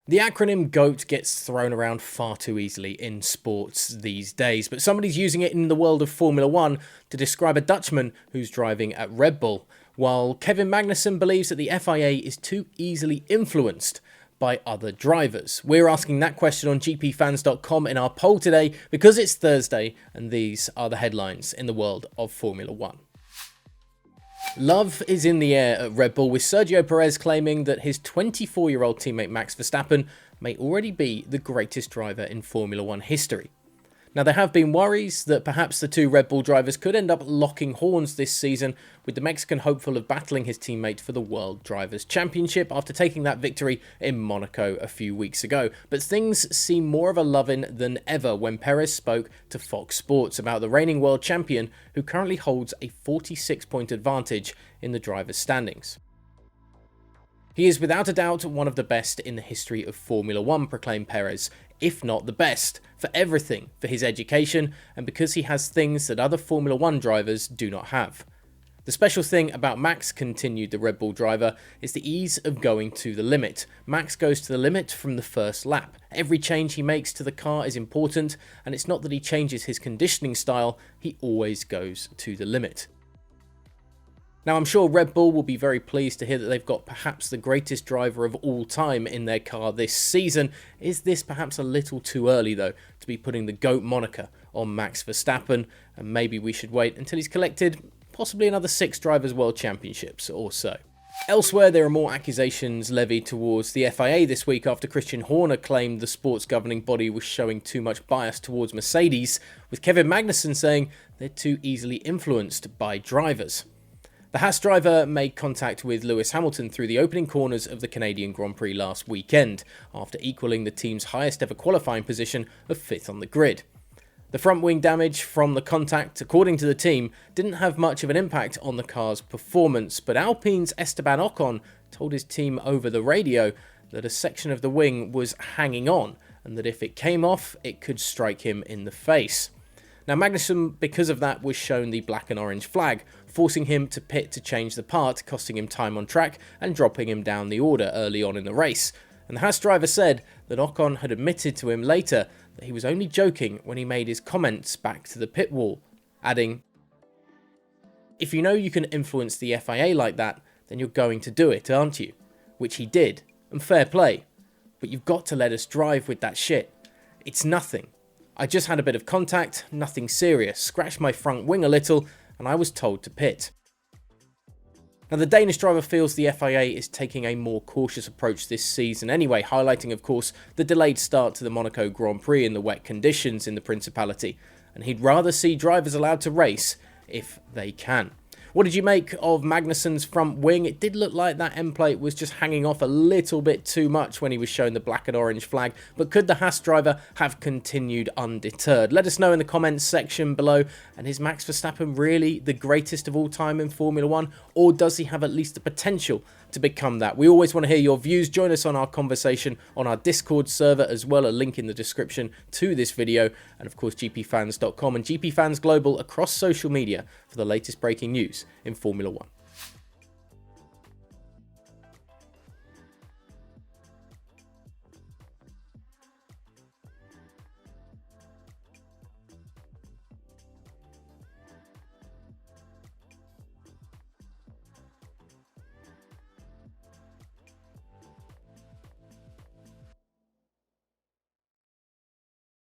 The acronym GOAT gets thrown around far too easily in sports these days, but somebody's using it in the world of Formula 1 to describe a Dutchman who's driving at Red Bull, while Kevin Magnussen believes that the FIA is too easily influenced by other drivers. We're asking that question on GPFans.com in our poll today because it's Thursday and these are the headlines in the world of Formula 1. Love is in the air at Red Bull, with Sergio Perez claiming that his 24-year-old teammate Max Verstappen may already be the greatest driver in Formula 1 history. Now, there have been worries that perhaps the two Red Bull drivers could end up locking horns this season, with the Mexican hopeful of battling his teammate for the World Drivers' Championship after taking that victory in Monaco a few weeks ago. But things seem more of a love-in than ever when Perez spoke to Fox Sports about the reigning world champion, who currently holds a 46-point advantage in the drivers' standings. He is without a doubt one of the best in the history of Formula 1, proclaimed Perez, if not the best, for everything, for his education, and because he has things that other Formula 1 drivers do not have. The special thing about Max, continued the Red Bull driver, is the ease of going to the limit. Max goes to the limit from the first lap. Every change he makes to the car is important, and it's not that he changes his conditioning style, he always goes to the limit. Now, I'm sure Red Bull will be very pleased to hear that they've got perhaps the greatest driver of all time in their car this season. Is this perhaps a little too early, though, to be putting the GOAT moniker on Max Verstappen? And maybe we should wait until he's collected possibly another 6 Drivers' World Championships or so. Elsewhere, there are more accusations levied towards the FIA this week after Christian Horner claimed the sports governing body was showing too much bias towards Mercedes, with Kevin Magnussen saying they're too easily influenced by drivers. The Haas driver made contact with Lewis Hamilton through the opening corners of the Canadian Grand Prix last weekend, after equalling the team's highest ever qualifying position of 5th on the grid. The front wing damage from the contact, according to the team, didn't have much of an impact on the car's performance, but Alpine's Esteban Ocon told his team over the radio that a section of the wing was hanging on, and that if it came off, it could strike him in the face. Now, Magnussen, because of that, was shown the black and orange flag, forcing him to pit to change the part, costing him time on track and dropping him down the order early on in the race. And the Haas driver said that Ocon had admitted to him later that he was only joking when he made his comments back to the pit wall, adding, "If you know you can influence the FIA like that, then you're going to do it, aren't you?" Which he did, and fair play. But you've got to let us drive with that shit. It's nothing. I just had a bit of contact, nothing serious, scratched my front wing a little, and I was told to pit. Now, the Danish driver feels the FIA is taking a more cautious approach this season anyway, highlighting, of course, the delayed start to the Monaco Grand Prix in the wet conditions in the Principality, and he'd rather see drivers allowed to race if they can. What did you make of Magnussen's front wing? It did look like that end plate was just hanging off a little bit too much when he was shown the black and orange flag, but could the Haas driver have continued undeterred? Let us know in the comments section below. And is Max Verstappen really the greatest of all time in Formula 1, or does he have at least the potential to become that? We always want to hear your views. Join us on our conversation on our Discord server as well, a link in the description to this video, and of course GPFans.com and GPFans Global across social media for the latest breaking news in Formula 1.